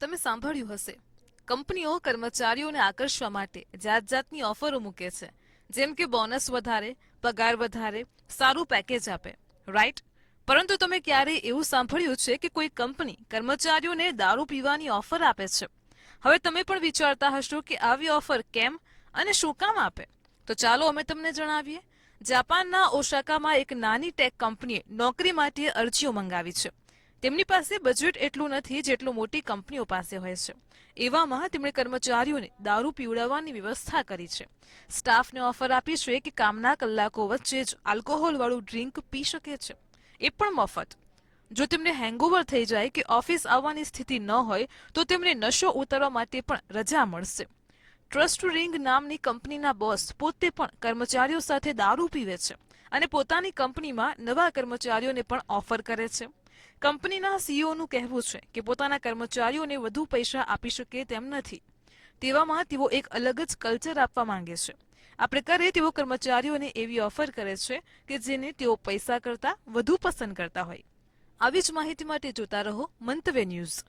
તમે સાંભળ્યું હશે, કંપનીઓ કર્મચારીઓને આકર્ષવા માટે જાત જાતની ઓફરો મૂકે છે, જેમ કે બોનસ વધારે, પગાર વધારે, સારું પેકેજ આપે, રાઈટ? પરંતુ તમે ક્યારેય એવું સાંભળ્યું છે કે કોઈ કંપની કર્મચારીઓને દારૂ પીવાની ઓફર આપે છે? હવે તમે પણ વિચારતા હશો કે આવી ઓફર કેમ અને શું કામ આપે? તો ચાલો અમે તમને જણાવીએ. જાપાનના ઓસાકામાં એક નાની ટેક કંપનીએ નોકરી માટે અરજીઓ મંગાવી છે. તેમની પાસે બજેટ એટલું નથી જેટલું મોટી કંપનીઓ પાસે હોય છે. એવામાં તેમણે કર્મચારીઓને દારૂ પીવડાવવાની વ્યવસ્થા કરી છે. સ્ટાફને ઓફર આપી છે કે કામના કલાકો વચ્ચે જ આલ્કોહોલવાળું ડ્રિંક પી શકે છે, એ પણ મફત. જો તેમને હેંગઓવર થઈ જાય કે ઓફિસ આવવાની સ્થિતિ ન હોય તો તેમને નશો ઉતારવા માટે પણ રજા મળશે. ટ્રસ્ટ રિંગ નામની કંપનીના બોસ પોતે પણ કર્મચારીઓ સાથે દારૂ પીવે છે અને પોતાની કંપનીમાં નવા કર્મચારીઓને પણ ઓફર કરે છે. કંપનીના સીઈઓનું કહેવું છે કે પોતાના કર્મચારીઓને વધુ પૈસા આપી શકે તેમ નથી. તેવામાં તેઓ એક અલગ જ કલ્ચર આપવા માંગે છે. આ પ્રકારે તેઓ કર્મચારીઓને એવી ઓફર કરે છે કે જેને તેઓ પૈસા કરતાં વધુ પસંદ કરતા હોય. આવી જ માહિતી માટે જોતા રહો મંતવ્ય ન્યૂઝ.